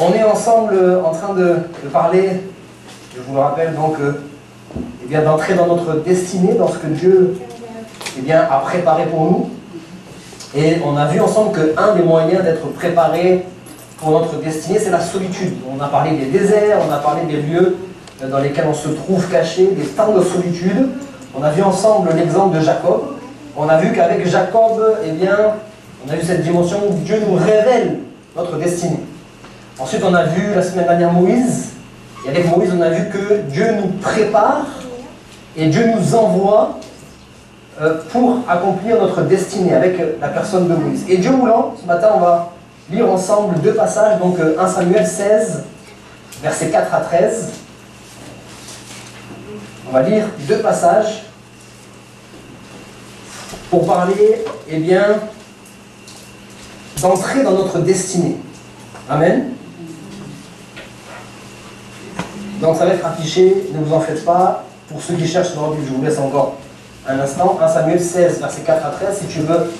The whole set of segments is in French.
On est ensemble en train de parler, je vous le rappelle donc, d'entrer dans notre destinée, dans ce que Dieu a préparé pour nous. Et on a vu ensemble qu'un des moyens d'être préparé pour notre destinée, c'est la solitude. On a parlé des déserts, on a parlé des lieux dans lesquels on se trouve caché, des temps de solitude. On a vu ensemble l'exemple de Jacob. On a vu qu'avec Jacob, on a eu cette dimension où Dieu nous révèle notre destinée. Ensuite, on a vu la semaine dernière Moïse. Et avec Moïse, on a vu que Dieu nous prépare et Dieu nous envoie pour accomplir notre destinée avec la personne de Moïse. Et Dieu voulant, ce matin, on va lire ensemble deux passages, donc 1 Samuel 16, versets 4 à 13. On va lire deux passages pour parler, d'entrer dans notre destinée. Amen. Donc ça va être affiché, ne vous en faites pas. Pour ceux qui cherchent dans la Bible, je vous laisse encore un instant. 1 Samuel 16, versets 4 à 13. Si tu veux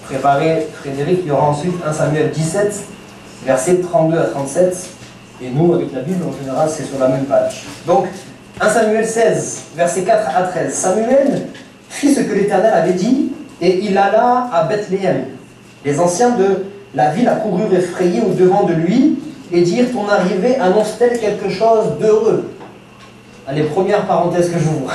préparer Frédéric, il y aura ensuite 1 Samuel 17, versets 32 à 37. Et nous, avec la Bible, en général, c'est sur la même page. Donc, 1 Samuel 16, versets 4 à 13. Samuel fit ce que l'Éternel avait dit, et il alla à Bethléem. Les anciens de la ville accoururent effrayés au-devant de lui, et dirent: ton arrivée annonce-t-elle quelque chose d'heureux? Allez, première parenthèse que j'ouvre.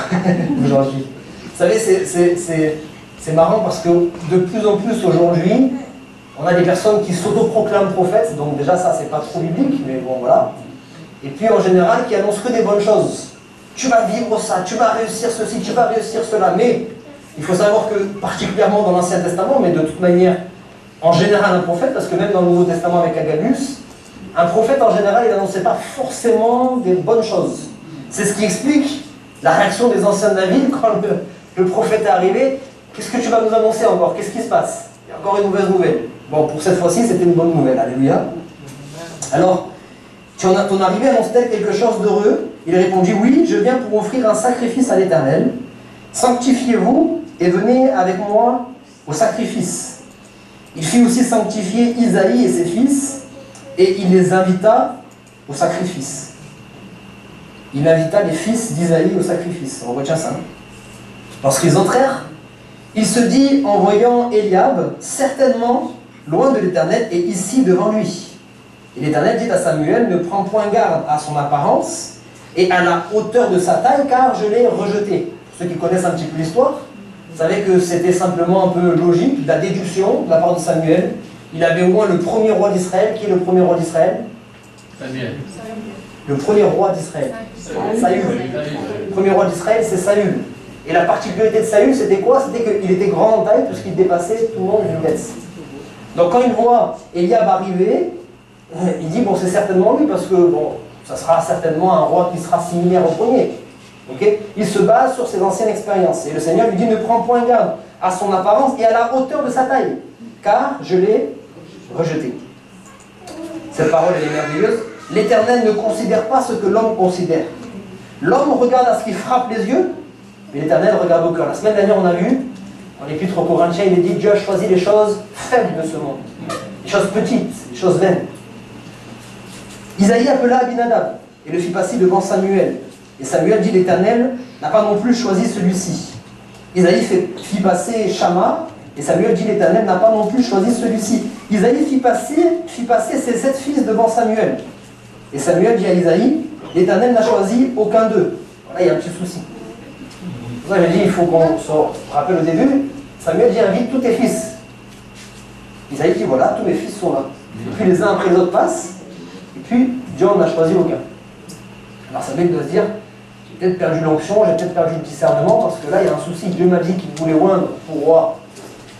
Aujourd'hui. Vous savez, c'est marrant parce que de plus en plus aujourd'hui, on a des personnes qui s'autoproclament prophètes, donc déjà ça c'est pas trop biblique, mais bon voilà. Et puis en général qui annoncent que des bonnes choses. Tu vas vivre ça, tu vas réussir ceci, tu vas réussir cela. Mais il faut savoir que particulièrement dans l'Ancien Testament, mais de toute manière en général un prophète, parce que même dans le Nouveau Testament avec Agabus, un prophète en général il n'annonçait pas forcément des bonnes choses. C'est ce qui explique la réaction des anciens de la ville quand le prophète est arrivé. Qu'est-ce que tu vas nous annoncer encore? Qu'est-ce qui se passe? Il y a encore une mauvaise nouvelle. Bon, pour cette fois-ci, c'était une bonne nouvelle. Alléluia. Alors, ton arrivée annonce-t-elle quelque chose d'heureux? Il répondit: oui, je viens pour offrir un sacrifice à l'Éternel. Sanctifiez-vous et venez avec moi au sacrifice. Il fit aussi sanctifier Isaïe et ses fils, et il les invita au sacrifice. Il invita les fils d'Isaïe au sacrifice. On retient ça. Lorsqu'ils entrèrent, il se dit en voyant Eliab, certainement loin de l'Éternel et ici devant lui. Et l'Éternel dit à Samuel: ne prends point garde à son apparence et à la hauteur de sa taille, car je l'ai rejeté. Pour ceux qui connaissent un petit peu l'histoire, vous savez que c'était simplement un peu logique, la déduction de la part de Samuel. Il avait au moins le premier roi d'Israël. Qui est le premier roi d'Israël? Samuel. Le premier roi d'Israël. Saül. Le premier roi d'Israël, c'est Saül. Et la particularité de Saül, c'était quoi? C'était qu'il était grand en taille, puisqu'il dépassait tout le monde d'une vitesse. Donc quand il voit Eliab arriver, il dit: bon, c'est certainement lui, parce que bon, ça sera certainement un roi qui sera similaire au premier. Okay? Il se base sur ses anciennes expériences. Et le Seigneur lui dit: ne prends point garde à son apparence et à la hauteur de sa taille, car je l'ai rejeté. Cette parole, elle est merveilleuse. L'Éternel ne considère pas ce que l'homme considère. L'homme regarde à ce qui frappe les yeux, mais l'Éternel regarde au cœur. La semaine dernière, on a vu, dans l'Épître aux Corinthiens, il est dit: Dieu a choisi les choses faibles de ce monde, les choses petites, les choses vaines. Isaïe appela Abinadab et le fit passer devant Samuel. Et Samuel dit: l'Éternel n'a pas non plus choisi celui-ci. Isaïe fit passer Shama, et Samuel dit: l'Éternel n'a pas non plus choisi celui-ci. Isaïe fit passer ses 7 fils devant Samuel. Et Samuel dit à Isaïe: l'Éternel n'a choisi aucun d'eux. Là, il y a un petit souci. C'est pour ça que j'ai dit, il faut qu'on se rappelle au début. Samuel dit: invite tous tes fils. Isaïe dit: voilà, tous mes fils sont là. Et puis les uns après les autres passent, et puis Dieu n'en a choisi aucun. Alors Samuel doit se dire: j'ai peut-être perdu l'onction, j'ai peut-être perdu le discernement, parce que là il y a un souci. Dieu m'a dit qu'il voulait oindre pour roi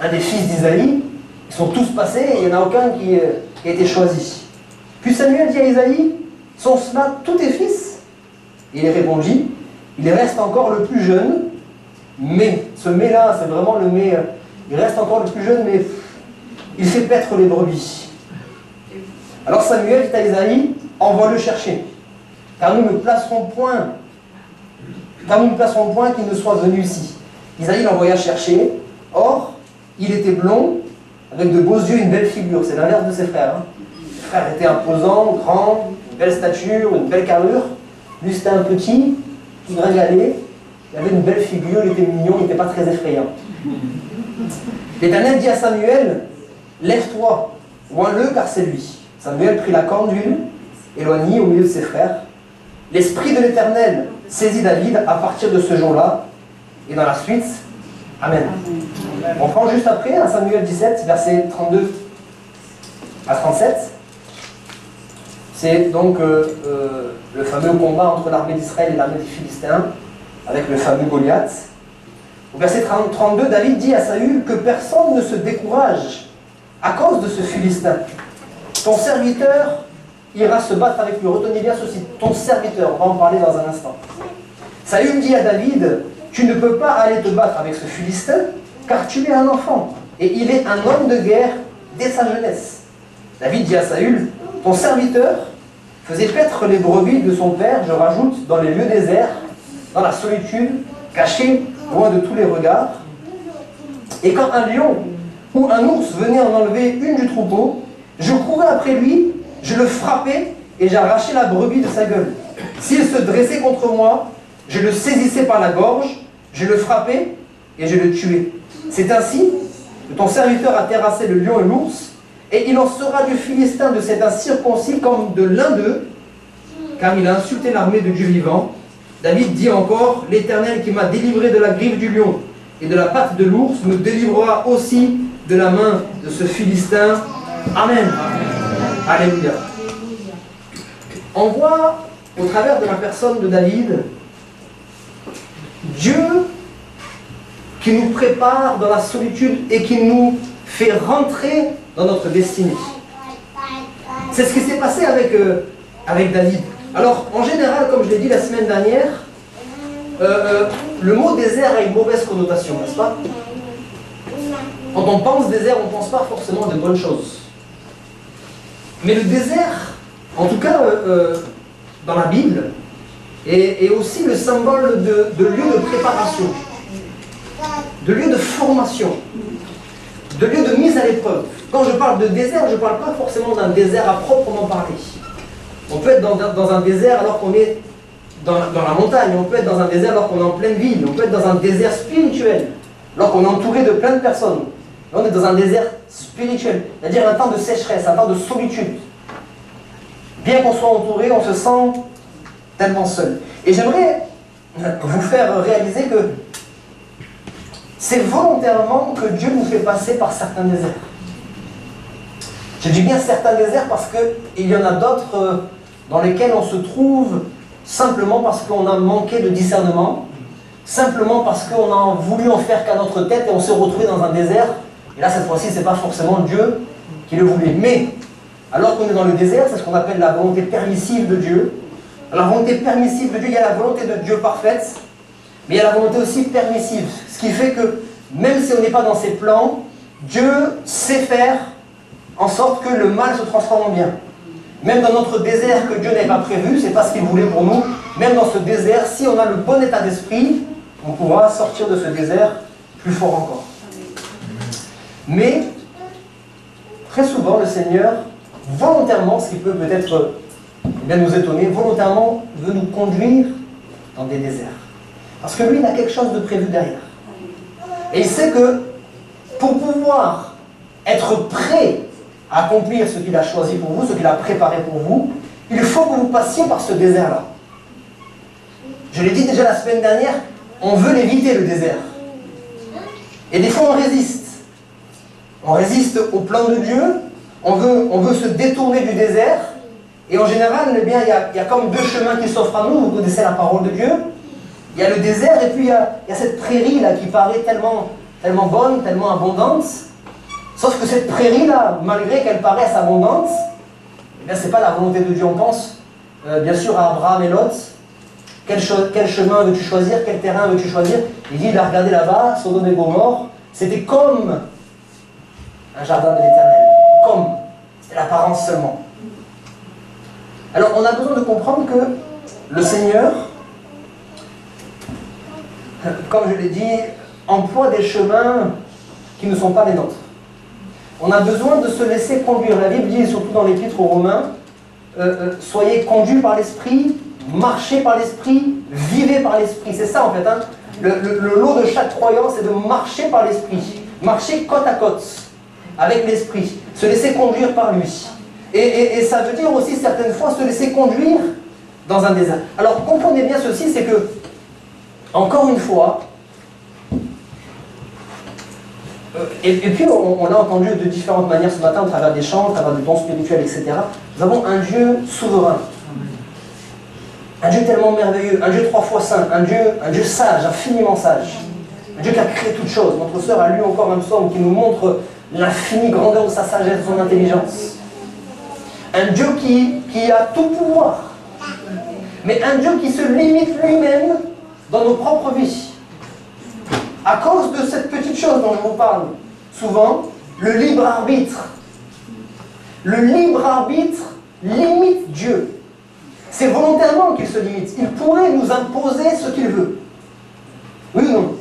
un des fils d'Isaïe. Ils sont tous passés et il n'y en a aucun qui a été choisi. Puis Samuel dit à Isaïe: sont cela tous tes fils? Et il répondit: il reste encore le plus jeune, mais, ce mais-là, c'est vraiment le mais, il reste encore le plus jeune, mais il fait paître les brebis. Alors Samuel dit à Isaïe: envoie-le chercher, car nous ne placerons point qu'il ne soit venu ici. Isaïe l'envoya chercher. Or, il était blond, avec de beaux yeux et une belle figure. C'est l'inverse de ses frères. Ses frère était imposant, grand, une belle stature, une belle carrure. Lui, c'était un petit, qui gringalait, il avait une belle figure, il était mignon, il n'était pas très effrayant. L'Éternel dit à Samuel, lève-toi, oins-le car c'est lui. Samuel prit la corne d'huile, éloigné au milieu de ses frères. L'Esprit de l'Éternel saisit David à partir de ce jour-là, et dans la suite, Amen. On prend juste après, à Samuel 17, versets 32 à 37. C'est donc le fameux combat entre l'armée d'Israël et l'armée des Philistins, avec le fameux Goliath. Au verset 32, David dit à Saül que personne ne se décourage à cause de ce Philistin. Ton serviteur ira se battre avec lui. Retenez bien ceci, ton serviteur, on va en parler dans un instant. Saül dit à David, tu ne peux pas aller te battre avec ce Philistin, car tu es un enfant, et il est un homme de guerre dès sa jeunesse. David dit à Saül, ton serviteur faisait paître les brebis de son père, je rajoute, dans les lieux déserts, dans la solitude, caché, loin de tous les regards. Et quand un lion ou un ours venait en enlever une du troupeau, je courais après lui, je le frappais et j'arrachais la brebis de sa gueule. S'il se dressait contre moi, je le saisissais par la gorge, je le frappais et je le tuais. C'est ainsi que ton serviteur a terrassé le lion et l'ours, et il en sera du Philistin de cet incirconcis comme de l'un d'eux, car il a insulté l'armée de Dieu vivant. David dit encore, l'Éternel qui m'a délivré de la griffe du lion et de la patte de l'ours me délivrera aussi de la main de ce Philistin. Amen. Alléluia. On voit au travers de la personne de David, Dieu qui nous prépare dans la solitude et qui nous fait rentrer dans notre destinée. C'est ce qui s'est passé avec David. Alors, en général, comme je l'ai dit la semaine dernière, le mot désert a une mauvaise connotation, n'est-ce pas? Quand on pense désert, on ne pense pas forcément de bonnes choses. Mais le désert, en tout cas dans la Bible, est aussi le symbole de lieu de préparation, de lieu de formation, de lieu de mise à l'épreuve. Quand je parle de désert, je ne parle pas forcément d'un désert à proprement parler. On peut être dans un désert alors qu'on est dans la montagne, on peut être dans un désert alors qu'on est en pleine ville, on peut être dans un désert spirituel, alors qu'on est entouré de plein de personnes. Là, on est dans un désert spirituel, c'est-à-dire un temps de sécheresse, un temps de solitude. Bien qu'on soit entouré, on se sent tellement seul. Et j'aimerais vous faire réaliser que c'est volontairement que Dieu nous fait passer par certains déserts. Je dis bien certains déserts parce qu'il y en a d'autres dans lesquels on se trouve simplement parce qu'on a manqué de discernement, simplement parce qu'on a voulu en faire qu'à notre tête et on s'est retrouvé dans un désert. Et là, cette fois-ci, ce n'est pas forcément Dieu qui le voulait. Mais, alors qu'on est dans le désert, c'est ce qu'on appelle la volonté permissive de Dieu. La volonté permissive de Dieu, il y a la volonté de Dieu parfaite, mais il y a la volonté aussi permissive. Ce qui fait que, même si on n'est pas dans ses plans, Dieu sait faire en sorte que le mal se transforme en bien. Même dans notre désert que Dieu n'avait pas prévu, ce n'est pas ce qu'il voulait pour nous, même dans ce désert, si on a le bon état d'esprit, on pourra sortir de ce désert plus fort encore. Mais, très souvent, le Seigneur, volontairement, ce qui peut peut-être bien nous étonner, volontairement veut nous conduire dans des déserts. Parce que lui, il a quelque chose de prévu derrière. Et il sait que pour pouvoir être prêt à accomplir ce qu'il a choisi pour vous, ce qu'il a préparé pour vous, il faut que vous passiez par ce désert-là. Je l'ai dit déjà la semaine dernière, on veut l'éviter le désert. Et des fois on résiste. On résiste au plan de Dieu, on veut se détourner du désert, et en général, eh bien, il y a comme deux chemins qui s'offrent à nous. Vous connaissez la parole de Dieu. Il y a le désert et puis il y a cette prairie-là qui paraît tellement bonne, tellement abondante. Sauf que cette prairie-là, malgré qu'elle paraisse abondante, eh bien, ce n'est pas la volonté de Dieu. On pense bien sûr à Abraham et Lot. Quel chemin veux-tu choisir? Quel terrain veux-tu choisir? Il dit, il a regardé là-bas, Sodome et Gomorrhe. C'était comme un jardin de l'Éternel. Comme. C'était l'apparence seulement. Alors, on a besoin de comprendre que le Seigneur, comme je l'ai dit, emploie des chemins qui ne sont pas les nôtres. On a besoin de se laisser conduire. La Bible dit, surtout dans l'Épître aux Romains, soyez conduits par l'Esprit, marchez par l'Esprit, vivez par l'Esprit. C'est ça en fait. Hein. Le lot de chaque croyant, c'est de marcher par l'Esprit. Marcher côte à côte avec l'Esprit. Se laisser conduire par lui. Et ça veut dire aussi certaines fois se laisser conduire dans un désert. Alors comprenez bien ceci, c'est que, encore une fois, et puis on l'a entendu de différentes manières ce matin, à travers des chants, à travers des dons spirituels, etc. Nous avons un Dieu souverain. Un Dieu tellement merveilleux, un Dieu 3 fois saint, un Dieu sage, infiniment sage. Un Dieu qui a créé toutes choses. Notre sœur a lu encore un psaume qui nous montre l'infinie grandeur de sa sagesse, de son intelligence. Un Dieu qui a tout pouvoir. Mais un Dieu qui se limite lui-même dans nos propres vies. À cause de cette petite chose dont je vous parle souvent, le libre arbitre. Le libre arbitre limite Dieu. C'est volontairement qu'il se limite. Il pourrait nous imposer ce qu'il veut. Oui ou non?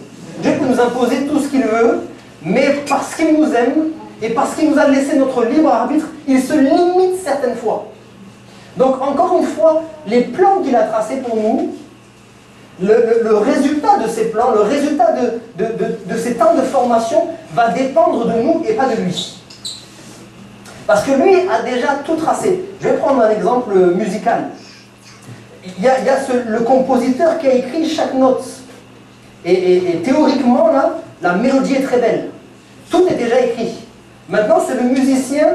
Dieu peut nous imposer tout ce qu'il veut, mais parce qu'il nous aime et parce qu'il nous a laissé notre libre arbitre, il se limite certaines fois. Donc encore une fois, les plans qu'il a tracés pour nous, le résultat de ces plans, le résultat de ces temps de formation va dépendre de nous et pas de lui. Parce que lui a déjà tout tracé. Je vais prendre un exemple musical. Il y a le compositeur qui a écrit chaque note. Et théoriquement, là, la mélodie est très belle. Tout est déjà écrit. Maintenant, c'est le musicien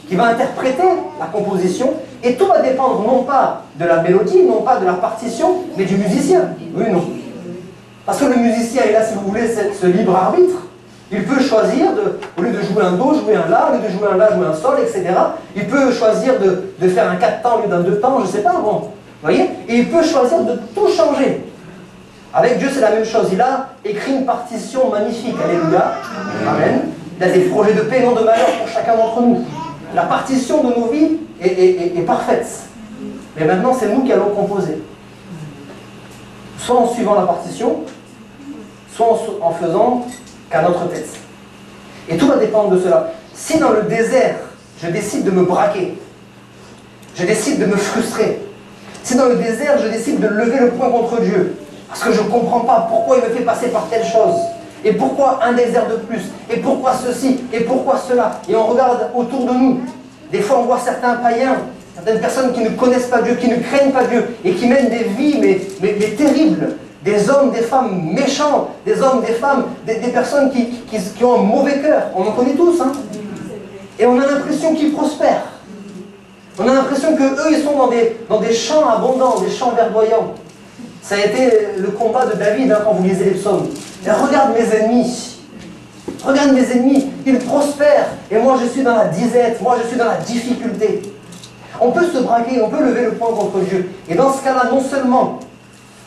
qui va interpréter la composition, et tout va dépendre non pas de la mélodie, non pas de la partition, mais du musicien. Oui, non. Parce que le musicien, il a, si vous voulez, ce libre arbitre. Il peut choisir, au lieu de jouer un do, jouer un la, au lieu de jouer un la, jouer un sol, etc. Il peut choisir de faire un 4 temps au lieu d'un 2 temps, je ne sais pas, bon. Vous voyez? Et il peut choisir de tout changer. Avec Dieu, c'est la même chose. Il a écrit une partition magnifique. Alléluia. Amen. Il a des projets de paix, non de malheur pour chacun d'entre nous. La partition de nos vies est parfaite. Mais maintenant, c'est nous qui allons composer. Soit en suivant la partition, soit en faisant qu'à notre tête. Et tout va dépendre de cela. Si dans le désert, je décide de me braquer, je décide de me frustrer, si dans le désert, je décide de lever le poing contre Dieu, parce que je ne comprends pas pourquoi il me fait passer par telle chose, et pourquoi un désert de plus, et pourquoi ceci, et pourquoi cela, et on regarde autour de nous. Des fois, on voit certains païens, certaines personnes qui ne connaissent pas Dieu, qui ne craignent pas Dieu, et qui mènent des vies mais terribles. Des hommes, des femmes méchants, des hommes, des femmes, des personnes qui ont un mauvais cœur. On en connaît tous, hein. Et on a l'impression qu'ils prospèrent. On a l'impression qu'eux, ils sont dans des champs abondants, des champs verdoyants. Ça a été le combat de David, hein, quand vous lisez les psaumes. Et regarde mes ennemis. Regarde mes ennemis, ils prospèrent. Et moi, je suis dans la disette, moi, je suis dans la difficulté. On peut se braquer, on peut lever le poing contre Dieu. Et dans ce cas-là, non seulement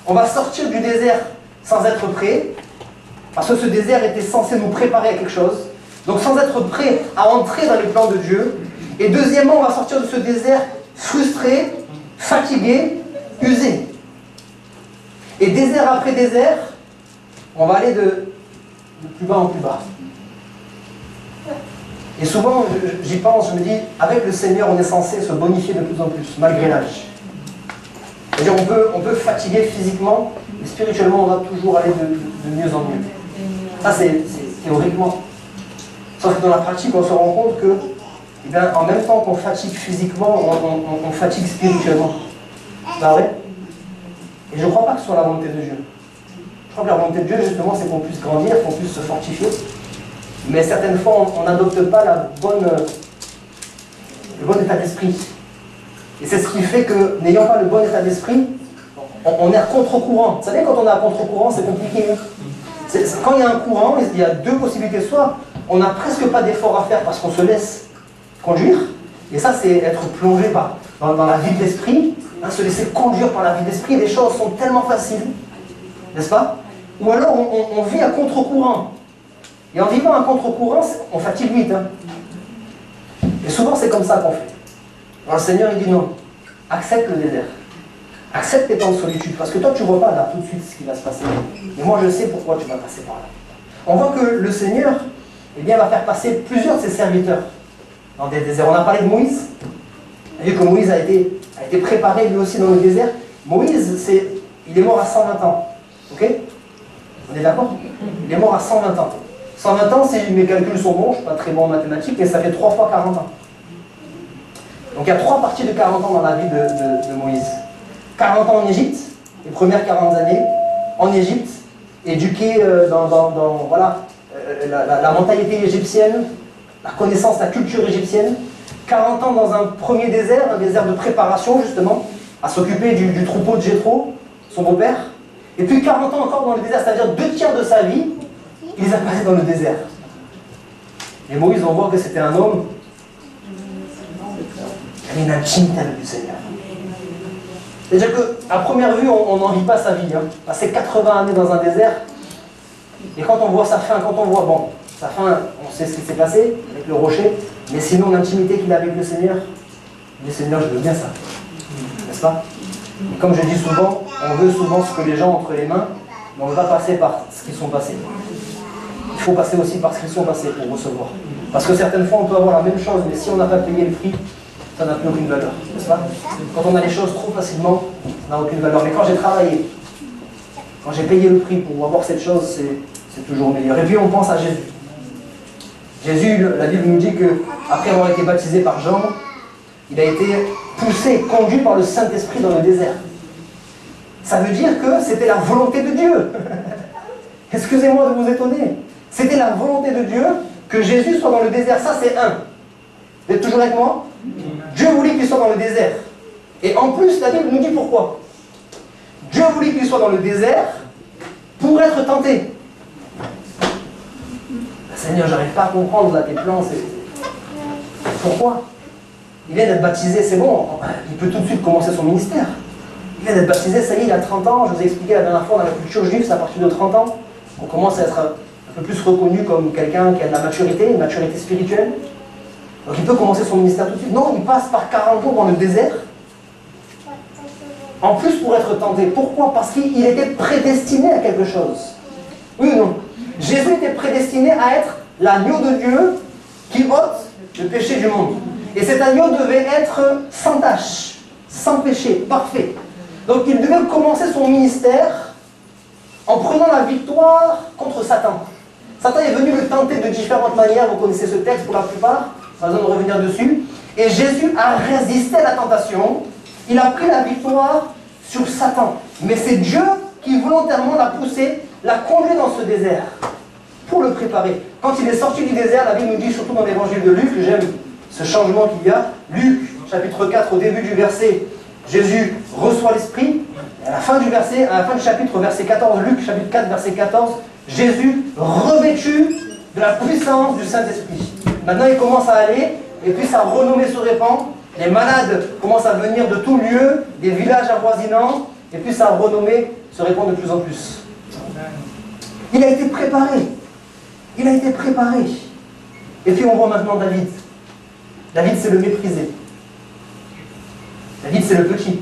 on va sortir du désert sans être prêt, parce que ce désert était censé nous préparer à quelque chose, donc sans être prêt à entrer dans les plans de Dieu. Et deuxièmement, on va sortir de ce désert frustré, fatigué, usé. Et désert après désert, on va aller de plus bas en plus bas. Et souvent, j'y pense, je me dis, avec le Seigneur, on est censé se bonifier de plus en plus, malgré l'âge. C'est-à-dire, on peut fatiguer physiquement, mais spirituellement, on va toujours aller de mieux en mieux. Ça, c'est théoriquement. Sauf que dans la pratique, on se rend compte que, eh bien, en même temps qu'on fatigue physiquement, on fatigue spirituellement. C'est vrai? Et je ne crois pas que ce soit la volonté de Dieu. Je crois que la volonté de Dieu, justement, c'est qu'on puisse grandir, qu'on puisse se fortifier. Mais certaines fois, on n'adopte pas le bon état d'esprit. Et c'est ce qui fait que, n'ayant pas le bon état d'esprit, on est à contre-courant. Vous savez, quand on est à contre-courant, c'est compliqué. Quand il y a un courant, il y a deux possibilités. Soit on n'a presque pas d'effort à faire parce qu'on se laisse conduire. Et ça, c'est être plongé dans la vie de l'esprit, hein, se laisser conduire par la vie de l'esprit. Les choses sont tellement faciles, n'est-ce pas? Ou alors on vit à contre-courant. Et en vivant à contre-courant, on fatigue vite. Hein. Et souvent, c'est comme ça qu'on fait. Alors le Seigneur, il dit non. Accepte le désert. Accepte tes temps de solitude. Parce que toi, tu ne vois pas là tout de suite ce qui va se passer. Mais moi, je sais pourquoi tu vas passer par là. On voit que le Seigneur, eh bien, il va faire passer plusieurs de ses serviteurs dans des déserts. On a parlé de Moïse. On a vu que Moïse a été préparé lui aussi dans le désert. Moïse, il est mort à 120 ans. Ok? On est d'accord? Il est mort à 120 ans. 120 ans, si mes calculs sont bons, je ne suis pas très bon en mathématiques, mais ça fait 3 fois 40 ans. Donc il y a 3 parties de 40 ans dans la vie de Moïse. 40 ans en Égypte, les premières 40 années, en Égypte, éduqué voilà, la mentalité égyptienne, la connaissance, la culture égyptienne. 40 ans dans un premier désert, un désert de préparation justement, à s'occuper du troupeau de Jéthro, son beau-père. Et puis 40 ans encore dans le désert, c'est-à-dire 2 tiers de sa vie, il les a passés dans le désert. Et Moïse, on voit que c'était un homme qui avait une intimité avec le Seigneur. C'est-à-dire qu'à première vue, on n'envie pas sa vie. Hein. Passer 80 années dans un désert, et quand on voit sa fin, sa fin, on sait ce qui s'est passé avec le rocher, mais sinon l'intimité qu'il a avec le Seigneur, je veux bien ça. N'est-ce pas? Et comme je dis souvent, on veut souvent ce que les gens ont entre les mains, mais on ne veut pas passer par ce qu'ils sont passés. Il faut passer aussi par ce qu'ils sont passés pour recevoir. Parce que certaines fois, on peut avoir la même chose, mais si on n'a pas payé le prix, ça n'a plus aucune valeur, n'est-ce pas? Quand on a les choses trop facilement, ça n'a aucune valeur. Mais quand j'ai travaillé, quand j'ai payé le prix pour avoir cette chose, c'est toujours meilleur. Et puis on pense à Jésus. Jésus, la Bible nous dit qu'après avoir été baptisé par Jean, il a été poussé, conduit par le Saint-Esprit dans le désert. Ça veut dire que c'était la volonté de Dieu. Excusez-moi de vous étonner. C'était la volonté de Dieu que Jésus soit dans le désert. Ça, c'est un. Vous êtes toujours avec moi? Dieu voulait qu'il soit dans le désert. Et en plus, la Bible nous dit pourquoi. Dieu voulait qu'il soit dans le désert pour être tenté. Seigneur, j'arrive pas à comprendre là tes plans. Pourquoi? Il vient d'être baptisé, c'est bon. Il peut tout de suite commencer son ministère. Il vient d'être baptisé, ça y est, il a 30 ans. Je vous ai expliqué la dernière fois, dans la culture juive, c'est à partir de 30 ans qu'on commence à être un peu plus reconnu comme quelqu'un qui a de la maturité, une maturité spirituelle. Donc il peut commencer son ministère tout de suite. Non, il passe par 40 jours dans le désert. En plus pour être tenté. Pourquoi? Parce qu'il était prédestiné à quelque chose. Oui ou non? Jésus était prédestiné à être l'agneau de Dieu qui ôte le péché du monde. Et cet agneau devait être sans tache, sans péché, parfait. Donc il devait commencer son ministère en prenant la victoire contre Satan. Satan est venu le tenter de différentes manières, vous connaissez ce texte pour la plupart, pas besoin de revenir dessus. Et Jésus a résisté à la tentation, il a pris la victoire sur Satan. Mais c'est Dieu qui volontairement l'a poussé, l'a conduit dans ce désert, pour le préparer. Quand il est sorti du désert, la Bible nous dit, surtout dans l'évangile de Luc, j'aime ce changement qu'il y a, Luc, chapitre 4, au début du verset, Jésus reçoit l'Esprit, à la fin du verset, à la fin du chapitre, verset 14, Luc, chapitre 4, verset 14, Jésus revêtu de la puissance du Saint-Esprit. Maintenant, il commence à aller, et puis sa renommée se répand, les malades commencent à venir de tout lieu, des villages avoisinants, et puis sa renommée se répand de plus en plus. Il a été préparé. Il a été préparé. Et puis on voit maintenant David. David, c'est le méprisé. David, c'est le petit.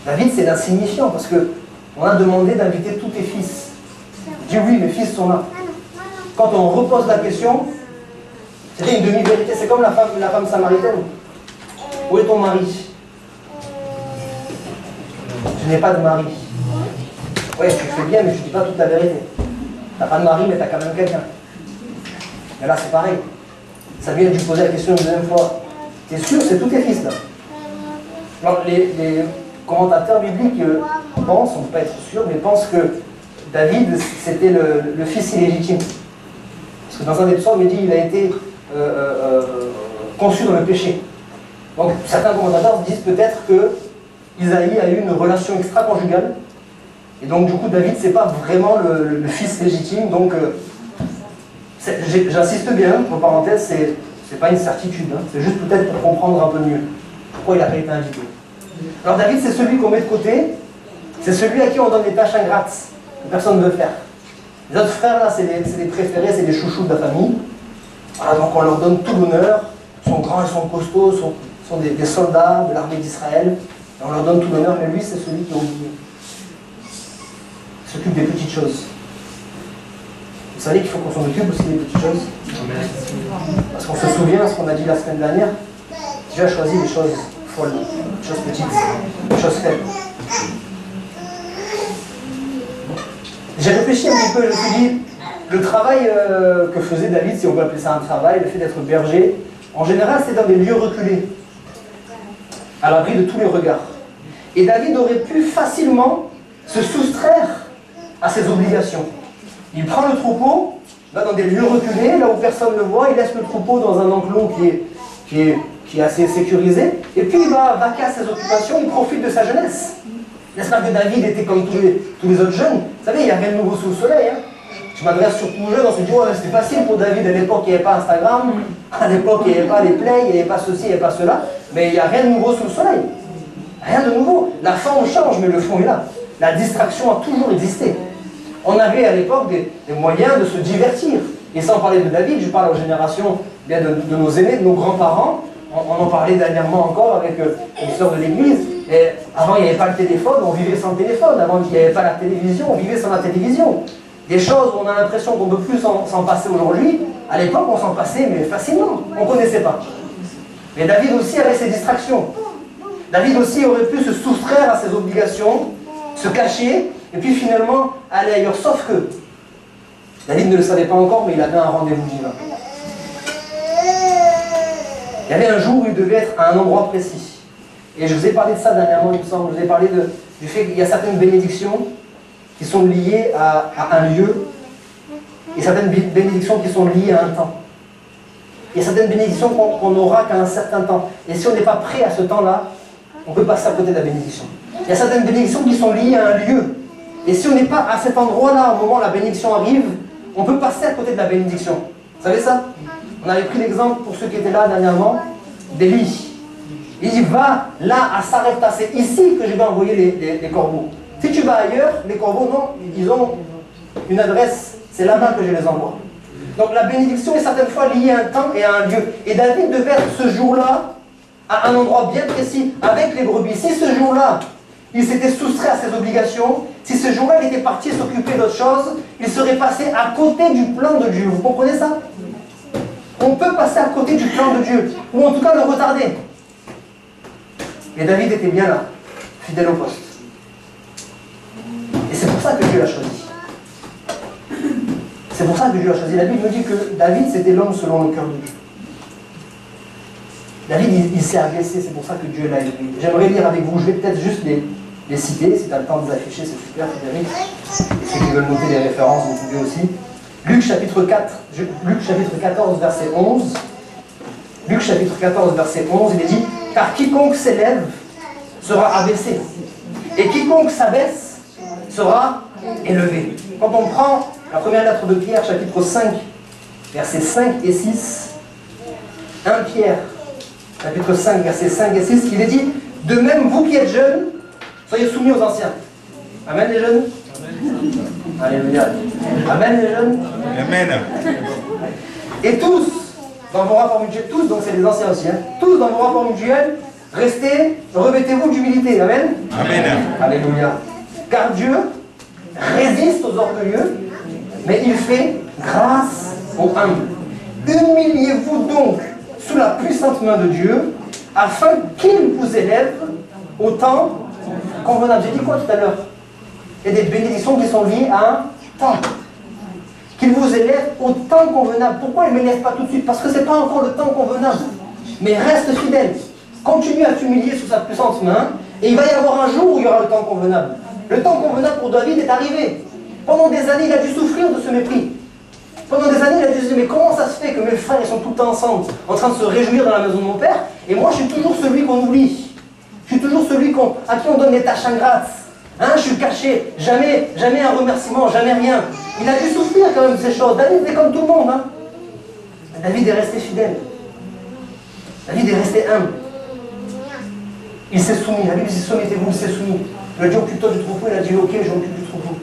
David, c'est l'insignifiant, parce qu'on a demandé d'inviter tous tes fils. Je dis oui, mes fils sont là. Quand on repose la question, c'est une demi-vérité. C'est comme la femme samaritaine. Où est ton mari? Je n'ai pas de mari. Ouais, tu fais bien, mais tu ne dis pas toute la vérité. Tu n'as pas de mari, mais tu as quand même quelqu'un. Mais là, c'est pareil. Samuel a dû poser la question une deuxième fois. T'es sûr, c'est tous tes fils là? Alors, les commentateurs bibliques pensent, on ne peut pas être sûr, mais pensent que David, c'était le fils illégitime. Parce que dans un des psaumes, il dit qu'il a été conçu dans le péché. Donc, certains commentateurs disent peut-être que Isaïe a eu une relation extra-conjugale. Et donc, du coup, David, c'est pas vraiment le fils légitime. Donc, j'insiste bien, entre parenthèses, c'est pas une certitude. Hein, c'est juste peut-être pour comprendre un peu mieux pourquoi il n'a pas été invité. Alors, David, c'est celui qu'on met de côté. C'est celui à qui on donne des tâches ingrates que personne ne veut faire. Les autres frères, là, c'est les préférés, c'est les chouchous de la famille. Voilà, donc, on leur donne tout l'honneur. Ils sont grands, ils sont costauds, sont des soldats de l'armée d'Israël. Et on leur donne tout l'honneur, mais lui, c'est celui qui est oublié. Il s'occupe des petites choses. Vous savez qu'il faut qu'on s'en occupe aussi des petites choses. Parce qu'on se souvient ce qu'on a dit la semaine dernière. Dieu a choisi les choses folles, les choses petites, les choses faibles. J'ai réfléchi un petit peu, je me suis dit, le travail que faisait David, si on peut appeler ça un travail, le fait d'être berger, en général c'est dans des lieux reculés, à l'abri de tous les regards. Et David aurait pu facilement se soustraire à ses obligations. Il prend le troupeau, va dans des lieux reculés, là où personne ne le voit, il laisse le troupeau dans un enclos qui est assez sécurisé, et puis il va vaquer à ses occupations, il profite de sa jeunesse. N'est-ce pas que David était comme tous les autres jeunes? Vous savez, il n'y a rien de nouveau sous le soleil. Hein. Je m'adresse surtout aux jeunes, on se dit, ouais, c'était facile pour David, à l'époque il n'y avait pas Instagram, à l'époque il n'y avait pas les plays, il n'y avait pas ceci, il n'y avait pas cela, mais il n'y a rien de nouveau sous le soleil. Rien de nouveau. La forme change, mais le fond est là. La distraction a toujours existé. On avait à l'époque des moyens de se divertir. Et sans parler de David, je parle aux générations bien de nos aînés, de nos grands-parents. On en parlait dernièrement encore avec une sœur de l'église. Et avant, il n'y avait pas le téléphone, on vivait sans téléphone. Avant, il n'y avait pas la télévision, on vivait sans la télévision. Des choses où on a l'impression qu'on ne peut plus s'en passer aujourd'hui, à l'époque, on s'en passait, mais facilement. On ne connaissait pas. Mais David aussi avait ses distractions. David aussi aurait pu se soustraire à ses obligations, se cacher, et puis finalement aller ailleurs. Sauf que David ne le savait pas encore, mais il avait un rendez-vous divin. Il y avait un jour où il devait être à un endroit précis. Et je vous ai parlé de ça dernièrement, il me semble. Je vous ai parlé du fait qu'il y a certaines bénédictions qui sont liées à un lieu, et certaines bénédictions qui sont liées à un temps. Il y a certaines bénédictions qu'on n'aura qu'à un certain temps. Et si on n'est pas prêt à ce temps-là, on peut passer à côté de la bénédiction. Il y a certaines bénédictions qui sont liées à un lieu. Et si on n'est pas à cet endroit-là, au moment où la bénédiction arrive, on peut passer à côté de la bénédiction. Vous savez ça? On avait pris l'exemple, pour ceux qui étaient là dernièrement, d'Élie. Il dit, va là à Sarepta, c'est ici que je vais envoyer les corbeaux. Si tu vas ailleurs, les corbeaux, non, ils ont une adresse, c'est là-bas que je les envoie. Donc la bénédiction est certaines fois liée à un temps et à un lieu. Et David devait être ce jour-là, à un endroit bien précis, avec les brebis. Si ce jour-là, il s'était soustrait à ses obligations, si ce jour-là, il était parti s'occuper d'autre chose, il serait passé à côté du plan de Dieu. Vous comprenez ça? On peut passer à côté du plan de Dieu, ou en tout cas le retarder. Et David était bien là, fidèle au poste. Et c'est pour ça que Dieu l'a choisi. C'est pour ça que Dieu l'a choisi. La Bible nous dit que David, c'était l'homme selon le cœur de Dieu. David, il s'est abaissé, c'est pour ça que Dieu l'a élevé. J'aimerais lire avec vous, je vais peut-être juste les citer, si tu as le temps de les afficher, c'est super, Frédéric. Et ceux qui veulent noter des références, vous pouvez aussi. Luc chapitre 14, verset 11. Luc chapitre 14, verset 11, il est dit, « Car quiconque s'élève sera abaissé, et quiconque s'abaisse sera élevé. » Quand on prend la première lettre de Pierre, chapitre 5, versets 5 et 6, 1 Pierre, chapitre 5, versets 5 et 6, il est dit, « De même, vous qui êtes jeunes, soyez soumis aux anciens. » Amen les jeunes? Alléluia. Amen les jeunes? Amen. Et tous, dans vos rapports mutuels, tous, donc c'est les anciens aussi, hein, tous dans vos rapports mutuels, revêtez-vous d'humilité. Amen? Amen. Alléluia. Car Dieu résiste aux orgueilleux, mais il fait grâce aux humbles. Humiliez-vous donc sous la puissante main de Dieu, afin qu'il vous élève au temps convenable. J'ai dit quoi tout à l'heure? Il y a des bénédictions qui sont liées à un temps. Qu'il vous élève au temps convenable. Pourquoi il ne m'élève pas tout de suite? Parce que ce n'est pas encore le temps convenable. Mais reste fidèle. Continue à t'humilier sous sa puissante main, et il va y avoir un jour où il y aura le temps convenable. Le temps convenable pour David est arrivé. Pendant des années, il a dû souffrir de ce mépris. Pendant des années, il a dû se dire, mais comment ça se fait que mes frères ils sont tout le temps ensemble, en train de se réjouir dans la maison de mon père, et moi je suis toujours celui qu'on oublie. Je suis toujours celui à qui on donne les tâches ingrates. Hein, je suis caché, jamais un remerciement, jamais rien. Il a dû souffrir quand même de ces choses. David est comme tout le monde. Hein. David est resté fidèle. David est resté humble. Il s'est soumis. La Bible dit, soumettez-vous, il s'est soumis. Le Dieu occupant du troupeau, il a dit, ok, je m'occupe du troupeau.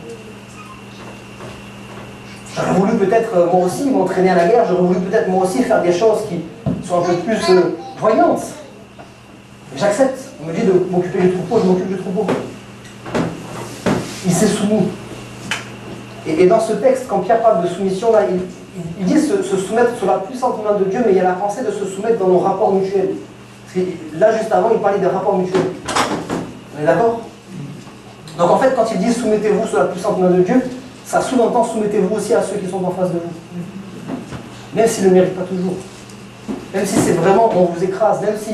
J'aurais voulu peut-être, moi aussi, m'entraîner à la guerre. J'aurais voulu peut-être, moi aussi, faire des choses qui sont un peu plus voyantes. J'accepte. On me dit de m'occuper du troupeau, je m'occupe du troupeau. Il s'est soumis. Et dans ce texte, quand Pierre parle de soumission, là, il dit se soumettre sur la puissante main de Dieu, mais il y a la pensée de se soumettre dans nos rapports mutuels. Parce que là, juste avant, il parlait des rapports mutuels. On est d'accord? Donc en fait, quand il dit soumettez-vous sous la puissante main de Dieu, ça sous-entend soumettez-vous aussi à ceux qui sont en face de vous. Même s'ils ne le méritent pas toujours. Même si c'est vraiment, on vous écrase, même si,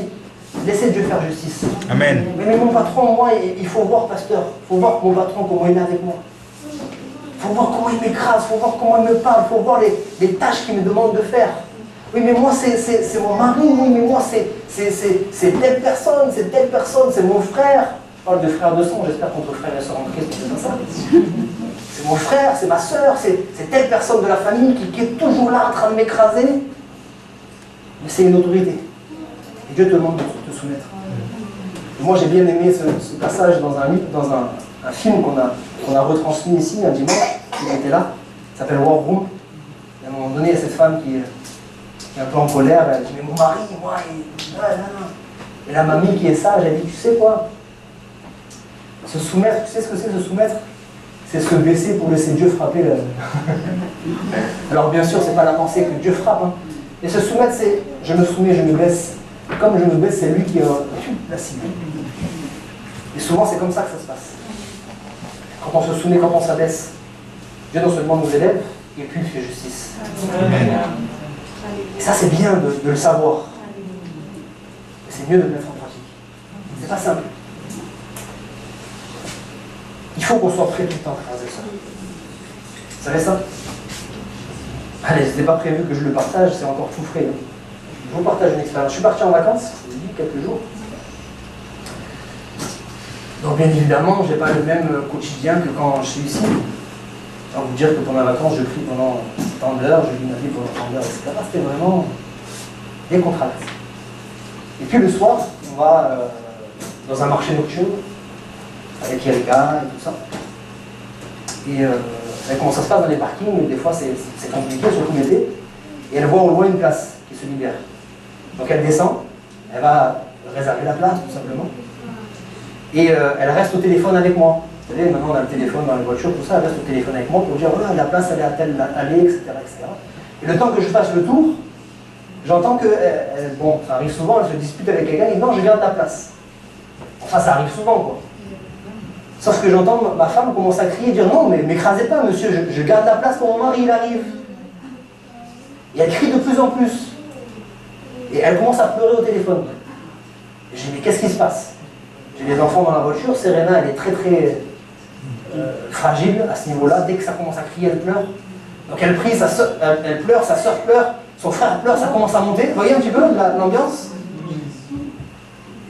laissez Dieu faire justice. Amen. Mais mon patron, moi, il faut voir, pasteur, il faut voir mon patron, comment il est avec moi. Il faut voir comment il m'écrase, il faut voir comment il me parle, il faut voir les tâches qu'il me demande de faire. Oui, mais moi, c'est mon mari, oui, mais moi, c'est telle personne, c'est mon frère. Je parle de frère de sang, j'espère qu'entre frères et sœurs en Christ, c'est pas ça. C'est mon frère, c'est ma sœur, c'est telle personne de la famille qui est toujours là en train de m'écraser. Mais c'est une autorité. Et Dieu te demande de te soumettre. Et moi, j'ai bien aimé ce passage dans un film qu'on a retransmis ici un dimanche, qui était là, qui s'appelle War Room. Et à un moment donné, il y a cette femme qui est un peu en colère, elle dit mais mon mari, moi, et la mamie qui est sage, elle dit tu sais quoi, se soumettre, tu sais ce que c'est se soumettre? C'est se baisser pour laisser Dieu frapper. Alors bien sûr, c'est pas la pensée que Dieu frappe, hein. Et se soumettre, c'est je me soumets, je me baisse. Comme je me baisse, c'est lui qui est la cible. Et souvent, c'est comme ça que ça se passe. Quand on se soumet, quand on s'abaisse, Dieu non seulement nous élève, et puis il fait justice. Amen. Et ça, c'est bien de le savoir. Mais c'est mieux de le mettre en pratique. C'est pas simple. Il faut qu'on soit prêt tout le temps, frères et sœurs. Vous savez ça? Allez, ce n'était pas prévu que je le partage, c'est encore tout frais. Je vous partage une expérience. Je suis parti en vacances, je vous dis, quelques jours. Donc bien évidemment, je n'ai pas le même quotidien que quand je suis ici. Je vais vous dire que pendant les vacances, je prie pendant tant d'heures, je lis ma vie pendant tant d'heures, etc. C'était vraiment décontracté. Et puis le soir, on va dans un marché nocturne, avec Erika et tout ça. Et comment ça se passe dans les parkings, des fois c'est compliqué, surtout l'été. Et elle voit au loin une place qui se libère. Donc elle descend, elle va réserver la place tout simplement. Et elle reste au téléphone avec moi. Vous savez, maintenant on a le téléphone dans les voitures, tout ça, elle reste au téléphone avec moi pour dire voilà, la place elle est à telle allée, etc., etc. Et le temps que je fasse le tour, j'entends que, bon, ça arrive souvent, elle se dispute avec quelqu'un, et dit non, je garde ta place. Enfin, ça arrive souvent, quoi. Sauf que j'entends ma femme commencer à crier, dire non, mais m'écrasez pas, monsieur, je garde la place quand mon mari il arrive. Et elle crie de plus en plus. Et elle commence à pleurer au téléphone. Et je dis mais qu'est-ce qui se passe? J'ai les enfants dans la voiture, Serena elle est très très fragile à ce niveau-là, dès que ça commence à crier, elle pleure. Donc elle prie, elle pleure, sa soeur pleure, son frère pleure, ça commence à monter. Vous voyez un petit peu l'ambiance?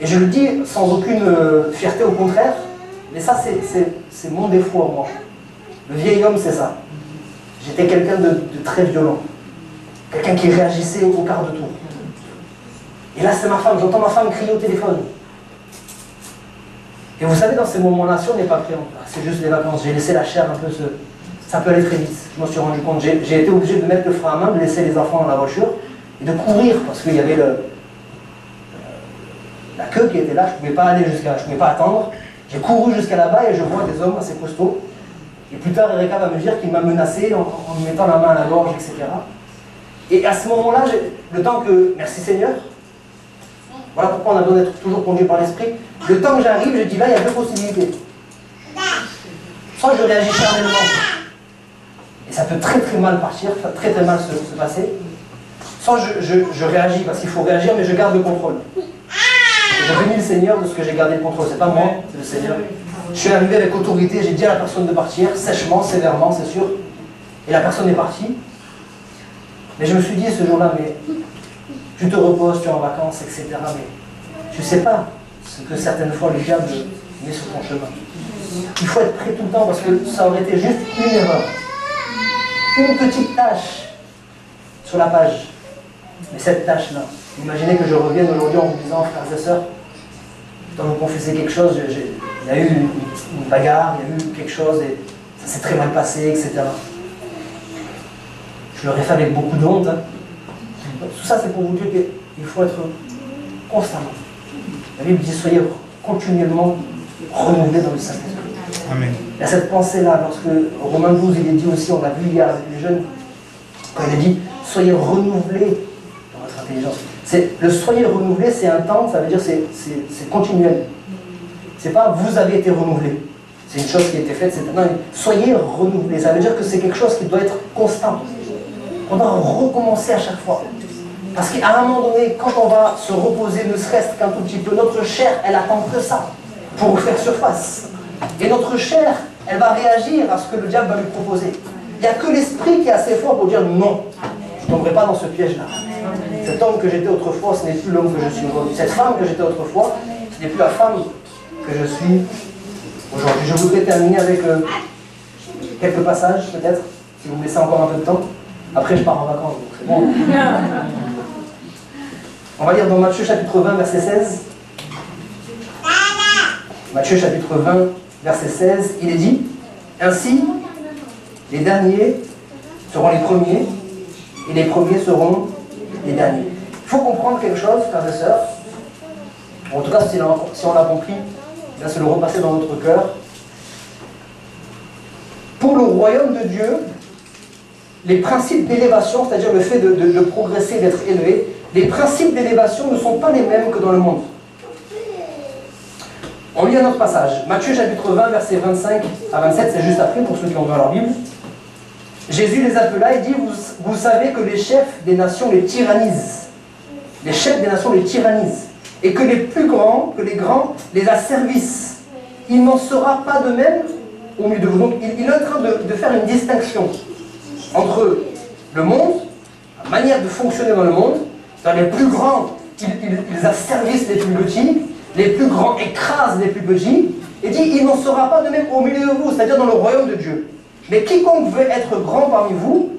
Et je le dis sans aucune fierté, au contraire, mais ça c'est mon défaut à moi. Le vieil homme c'est ça. J'étais quelqu'un de très violent. Quelqu'un qui réagissait au quart de tour. Et là c'est ma femme, j'entends ma femme crier au téléphone. Et vous savez, dans ces moments-là, si on n'est pas prêt, c'est juste les vacances, j'ai laissé la chair un peu ça peut aller très vite. Je m'en suis rendu compte, j'ai été obligé de mettre le frein à main, de laisser les enfants dans la voiture et de courir parce qu'il y avait la queue qui était là, je ne pouvais pas aller je pouvais pas attendre. J'ai couru jusqu'à là-bas et je vois des hommes assez costauds. Et plus tard, Erika va me dire qu'il m'a menacé en me mettant la main à la gorge, etc. Et à ce moment-là, le temps que, merci Seigneur, voilà pourquoi on a besoin d'être toujours conduit par l'esprit. Le temps que j'arrive, je dis là, il y a deux possibilités. Soit je réagis charnellement, et ça peut très très mal partir, très très mal se passer. Soit je réagis, parce qu'il faut réagir, mais je garde le contrôle. Je bénis le Seigneur de ce que j'ai gardé le contrôle. C'est pas moi, c'est le Seigneur. Je suis arrivé avec autorité, j'ai dit à la personne de partir, sèchement, sévèrement, c'est sûr. Et la personne est partie. Mais je me suis dit ce jour-là, mais tu te reposes, tu es en vacances, etc. Mais tu ne sais pas ce que certaines fois le diable met sur ton chemin. Il faut être prêt tout le temps parce que ça aurait été juste une erreur. Une petite tâche sur la page. Mais cette tâche-là, imaginez que je revienne aujourd'hui en vous disant, frères et sœurs, je dois vous confesser quelque chose, il y a eu une bagarre, il y a eu quelque chose et ça s'est très mal passé, etc. Je l'aurais fait avec beaucoup de honte. Hein. Tout ça, c'est pour vous dire qu'il faut être constamment. La Bible dit, soyez continuellement renouvelés dans le Saint-Esprit. Amen. Il y a cette pensée-là, lorsque Romains 12, il est dit aussi, on l'a vu hier avec les jeunes, quand il est dit, soyez renouvelés dans votre intelligence. Le soyez renouvelés, c'est un temps, ça veut dire c'est continuel. C'est pas vous avez été renouvelé. C'est une chose qui a été faite, non, soyez renouvelés. Ça veut dire que c'est quelque chose qui doit être constant. On doit recommencer à chaque fois. Parce qu'à un moment donné, quand on va se reposer, ne serait-ce qu'un tout petit peu, notre chair, elle attend que ça pour faire surface. Et notre chair, elle va réagir à ce que le diable va lui proposer. Il n'y a que l'esprit qui est assez fort pour dire non, je ne tomberai pas dans ce piège-là. Cet homme que j'étais autrefois, ce n'est plus l'homme que je suis aujourd'hui. Cette femme que j'étais autrefois, ce n'est plus la femme que je suis aujourd'hui. Je voudrais terminer avec quelques passages, peut-être, si vous me laissez encore un peu de temps. Après, je pars en vacances, donc c'est bon. On va lire dans Matthieu chapitre 20, verset 16. Matthieu chapitre 20, verset 16, il est dit, « Ainsi, les derniers seront les premiers, et les premiers seront les derniers. » Il faut comprendre quelque chose, frères et sœurs. En tout cas, si on l'a compris, là, c'est le repasser dans notre cœur. Pour le royaume de Dieu, les principes d'élévation, c'est-à-dire le fait de progresser, d'être élevé, les principes d'élévation ne sont pas les mêmes que dans le monde. On lit un autre passage. Matthieu chapitre 20, versets 25 à 27, c'est juste après pour ceux qui ont ouvert leur Bible. Jésus les appela et dit, vous savez que les chefs des nations les tyrannisent. Les chefs des nations les tyrannisent. Et que les plus grands, que les grands, les asservissent. Il n'en sera pas de même au milieu de vous. Donc il est en train de faire une distinction entre le monde, la manière de fonctionner dans le monde. Dans les plus grands, ils asservissent les plus petits. Les plus grands écrasent les plus petits, et dit, il n'en sera pas de même au milieu de vous, c'est-à-dire dans le royaume de Dieu. Mais quiconque veut être grand parmi vous,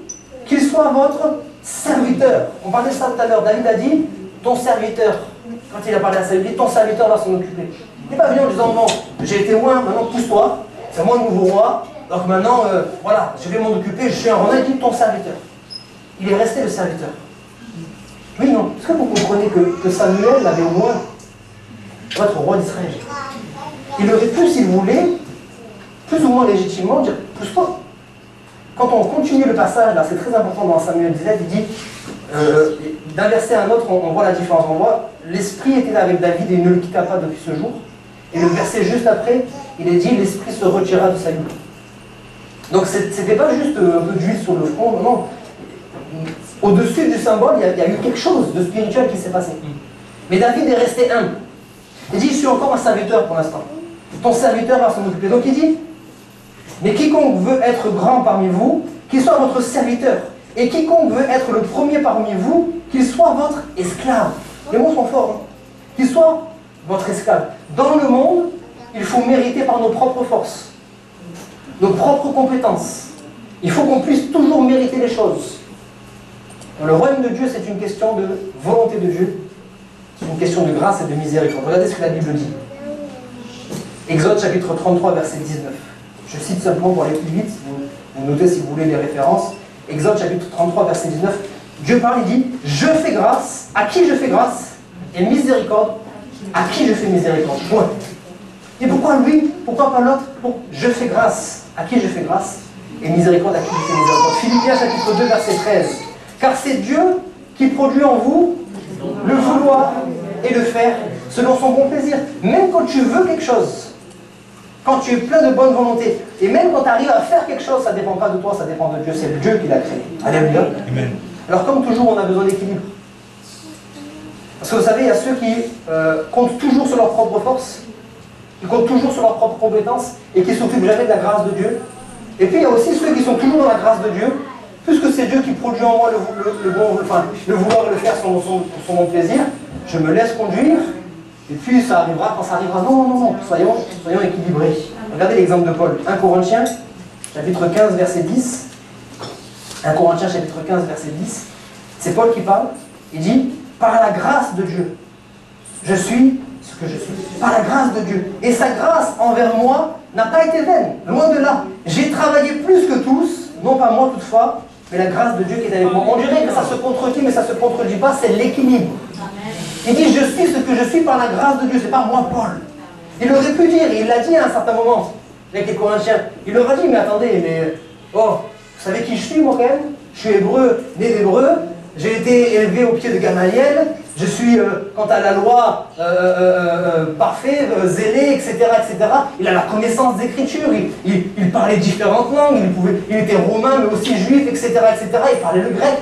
qu'il soit votre serviteur. On parlait de ça tout à l'heure, David a dit, ton serviteur, quand il a parlé à sa vie, ton serviteur va s'en occuper. Il n'est pas venu en disant, non, j'ai été loin, maintenant pousse-toi, c'est moi le nouveau roi, donc maintenant, voilà, je vais m'en occuper, je suis un roi. Il dit, ton serviteur. Il est resté le serviteur. Oui, non, est-ce que vous comprenez que Samuel l'avait au moins pour être roi d'Israël? Il aurait pu, s'il voulait, plus ou moins légitimement, dire pousse-toi. Quand on continue le passage, là, c'est très important dans Samuel 17, il dit, d'un verset à un autre, on voit la différence. On voit, l'esprit était là avec David et il ne le quitta pas depuis ce jour. Et le verset juste après, il est dit, l'esprit se retira de Saül. Donc c'était pas juste un peu d'huile sur le front, non, non. Au-dessus du symbole, il y a eu quelque chose de spirituel qui s'est passé. Mais David est resté humble. Il dit, je suis encore un serviteur pour l'instant. Ton serviteur va s'en occuper. Donc il dit, mais quiconque veut être grand parmi vous, qu'il soit votre serviteur. Et quiconque veut être le premier parmi vous, qu'il soit votre esclave. Les mots sont forts. Hein. Qu'il soit votre esclave. Dans le monde, il faut mériter par nos propres forces, nos propres compétences. Il faut qu'on puisse toujours mériter les choses. Dans le royaume de Dieu, c'est une question de volonté de Dieu. C'est une question de grâce et de miséricorde. Regardez ce que la Bible dit. Exode chapitre 33, verset 19. Je cite simplement pour aller plus vite, vous notez si vous voulez les références. Exode chapitre 33, verset 19. Dieu parle, il dit, je fais grâce, à qui je fais grâce, et miséricorde, à qui je fais miséricorde. Point. Et pourquoi lui? Pourquoi pas l'autre? Je fais grâce, à qui je fais grâce, et miséricorde, à qui je fais miséricorde. Philippiens chapitre 2, verset 13. Car c'est Dieu qui produit en vous le vouloir et le faire selon son bon plaisir. Même quand tu veux quelque chose, quand tu es plein de bonne volonté, et même quand tu arrives à faire quelque chose, ça ne dépend pas de toi, ça dépend de Dieu. C'est Dieu qui l'a créé. Alléluia. Amen. Alors comme toujours, on a besoin d'équilibre. Parce que vous savez, il y a ceux qui comptent toujours sur leur propre force, qui comptent toujours sur leurs propres compétences, et qui ne s'occupent jamais de la grâce de Dieu. Et puis il y a aussi ceux qui sont toujours dans la grâce de Dieu, puisque c'est Dieu qui produit en moi le vouloir et le faire pour son bon plaisir, je me laisse conduire, et puis ça arrivera quand ça arrivera. Non, non, non, soyons équilibrés. Regardez l'exemple de Paul. 1 Corinthiens, chapitre 15, verset 10. 1 Corinthiens, chapitre 15, verset 10. C'est Paul qui parle. Il dit, par la grâce de Dieu, je suis ce que je suis. Par la grâce de Dieu. Et sa grâce envers moi n'a pas été vaine. Loin de là. J'ai travaillé plus que tous, non pas moi toutefois, mais la grâce de Dieu qui est avec moi. On dirait que ça se contredit, mais ça ne se contredit pas, c'est l'équilibre. Il dit, je suis ce que je suis par la grâce de Dieu, c'est pas moi, Paul. Il aurait pu dire, et il l'a dit à un certain moment, avec les Corinthiens. Il leur a dit, mais attendez, mais oh, vous savez qui je suis moi quand même? Je suis hébreu, né d'hébreu, j'ai été élevé au pied de Gamaliel, je suis, quant à la loi, parfait, zélé, etc., etc. Il a la connaissance d'écriture, il parlait différentes langues, il était romain, mais aussi juif, etc., etc. Il parlait le grec.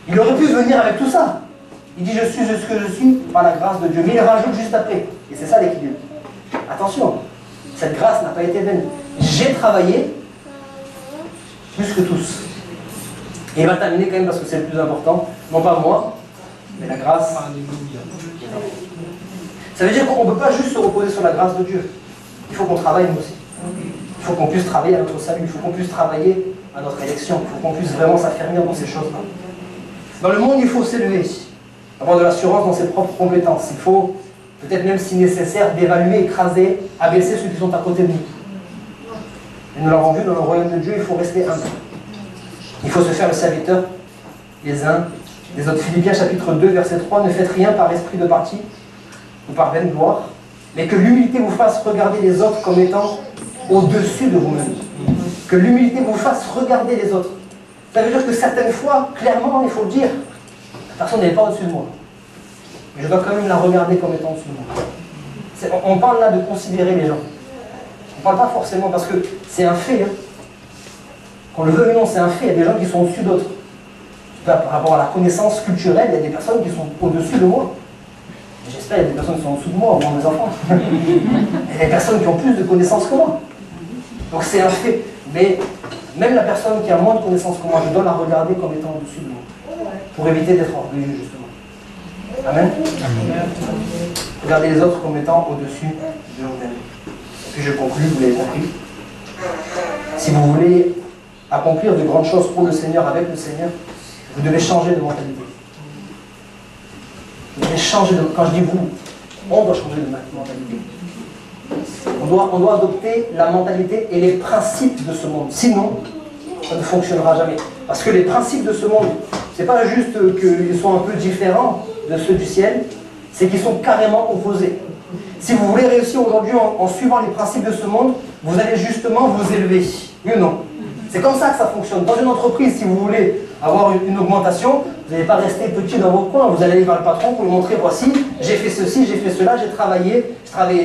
Il aurait pu venir avec tout ça. Il dit, je suis ce que je suis par la grâce de Dieu. Mais il rajoute juste après. Et c'est ça l'équilibre. Attention, cette grâce n'a pas été vaine. J'ai travaillé plus que tous. Et il va terminer quand même parce que c'est le plus important. Non pas moi, mais la grâce. Ça veut dire qu'on ne peut pas juste se reposer sur la grâce de Dieu. Il faut qu'on travaille nous aussi. Il faut qu'on puisse travailler à notre salut. Il faut qu'on puisse travailler à notre élection. Il faut qu'on puisse vraiment s'affermir dans ces choses-là. Dans le monde, il faut s'élever. Avoir de l'assurance dans ses propres compétences. Il faut, peut-être même si nécessaire, d'évaluer, écraser, abaisser ceux qui sont à côté de nous. Et nous l'avons vu dans le royaume de Dieu, il faut rester humble. Il faut se faire le serviteur les uns des autres. Philippiens chapitre 2, verset 3, ne faites rien par esprit de parti ou par vaine gloire, mais que l'humilité vous fasse regarder les autres comme étant au-dessus de vous-même. Que l'humilité vous fasse regarder les autres. Ça veut dire que certaines fois, clairement, il faut le dire, la personne n'est pas au-dessus de moi. Mais je dois quand même la regarder comme étant au-dessus de moi. On parle là de considérer les gens. On ne parle pas forcément parce que c'est un fait. Hein. Qu'on le veut ou non, c'est un fait. Il y a des gens qui sont au-dessus d'autres. Par rapport à la connaissance culturelle, il y a des personnes qui sont au-dessus de moi. J'espère qu'il y a des personnes qui sont en dessous de moi, au moins mes enfants. Il y a des personnes qui ont plus de connaissances que moi. Donc c'est un fait. Mais même la personne qui a moins de connaissances que moi, je dois la regarder comme étant au-dessus de moi. Pour éviter d'être orgueilleux, justement. Amen. Regardez les autres comme étant au-dessus de vous-même. Et puis je conclue, vous l'avez compris. Si vous voulez accomplir de grandes choses pour le Seigneur, avec le Seigneur, vous devez changer de mentalité. Vous devez changer de... Quand je dis vous, on doit changer de mentalité. On doit adopter la mentalité et les principes de ce monde. Sinon, ça ne fonctionnera jamais. Parce que les principes de ce monde, c'est pas juste qu'ils sont un peu différents de ceux du ciel, c'est qu'ils sont carrément opposés. Si vous voulez réussir aujourd'hui en suivant les principes de ce monde, vous allez justement vous élever. Oui ou non? C'est comme ça que ça fonctionne. Dans une entreprise, si vous voulez avoir une augmentation, vous n'allez pas rester petit dans votre coin. Vous allez aller vers le patron pour lui montrer, voici, j'ai fait ceci, j'ai fait cela, j'ai travaillé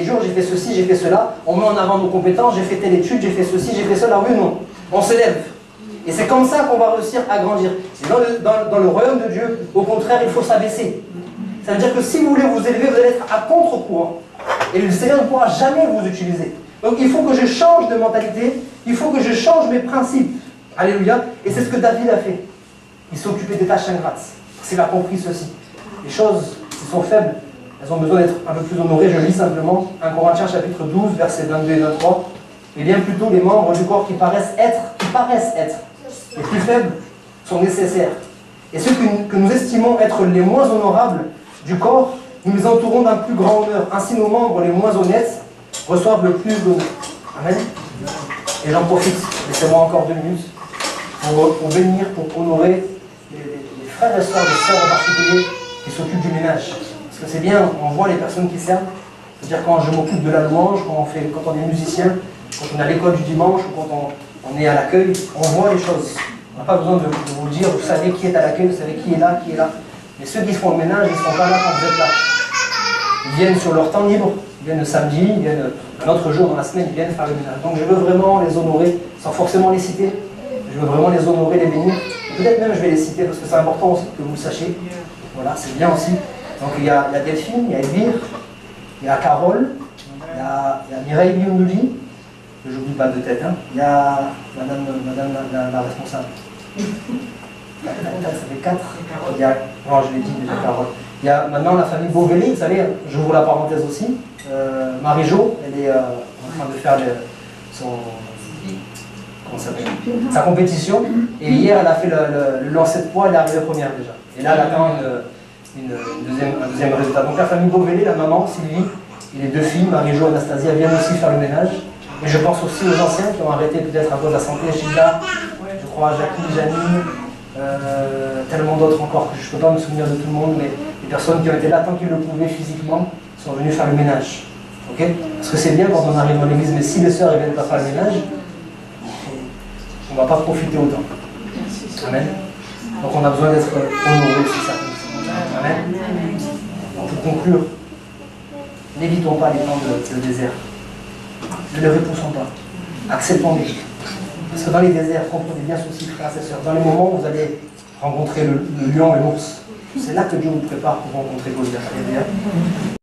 dur, j'ai fait ceci, j'ai fait cela. On met en avant nos compétences, j'ai fait telle étude, j'ai fait ceci, j'ai fait cela. Oui ou non? On s'élève. Et c'est comme ça qu'on va réussir à grandir. Et dans le royaume de Dieu, au contraire, il faut s'abaisser. Ça veut dire que si vous voulez vous élever, vous allez être à contre-courant. Et le Seigneur ne pourra jamais vous utiliser. Donc il faut que je change de mentalité, il faut que je change mes principes. Alléluia. Et c'est ce que David a fait. Il s'est occupé des tâches ingrates. Parce qu'il a compris ceci. Les choses qui sont faibles, elles ont besoin d'être un peu plus honorées. Je lis simplement 1 Corinthiens chapitre 12, versets 22 et 23. Et bien plutôt les membres du corps qui paraissent être les plus faibles sont nécessaires. Et ceux que nous estimons être les moins honorables du corps, nous les entourons d'un plus grand honneur. Ainsi nos membres les moins honnêtes reçoivent le plus d'honneur. Amen. Et j'en profite, laissez-moi encore 2 minutes, pour bénir, pour honorer les frères et sœurs, les sœurs en particulier, qui s'occupent du ménage. Parce que c'est bien, on voit les personnes qui servent. C'est-à-dire quand je m'occupe de la louange, quand on est musicien, quand on est à l'école du dimanche, ou quand on est à l'accueil, on voit les choses. On n'a pas besoin de vous le dire, vous savez qui est à l'accueil, vous savez qui est là, qui est là. Mais ceux qui font le ménage, ils ne sont pas là quand vous êtes là. Ils viennent sur leur temps libre, ils viennent le samedi, ils viennent un autre jour dans la semaine, ils viennent faire le ménage. Donc je veux vraiment les honorer, sans forcément les citer. Je veux vraiment les honorer, les bénir. Peut-être même je vais les citer parce que c'est important aussi que vous le sachiez. Voilà, c'est bien aussi. Donc il y a Delphine, il y a Elvire, il y a Carole, il y a Mireille Biondouli, que je n'oublie pas de tête, hein. Il y a madame la responsable. Ça fait 4. Il y a, non, je l'ai dit déjà, Carole. Il y a maintenant la famille Beauvelé, vous savez, j'ouvre la parenthèse aussi. Marie-Jo, elle est en train de faire sa compétition. Et hier, elle a fait le lancer de poids, elle est arrivée première déjà. Et là, elle attend un deuxième résultat. Donc la famille Beauvelé, la maman, Sylvie, et les 2 filles, Marie-Jo et Anastasia, viennent aussi faire le ménage. Et je pense aussi aux anciens qui ont arrêté peut-être à cause de la santé, Gilda, je crois Jacqueline, Janine, tellement d'autres encore que je ne peux pas me souvenir de tout le monde, mais les personnes qui ont été là tant qu'ils le pouvaient physiquement sont venues faire le ménage. Ok? Parce que c'est bien quand on arrive dans l'église, mais si les sœurs ne viennent pas faire le ménage, on ne va pas profiter autant. Amen. Donc on a besoin d'être honoré, c'est ça. Amen. Pour conclure, n'évitons pas les temps de désert. Ne les repoussons pas. Acceptons-les. Parce que dans les déserts, comprenez bien ceci, frères et sœurs, dans les moments où vous allez rencontrer le lion et l'ours, c'est là que Dieu vous prépare pour rencontrer Goliath.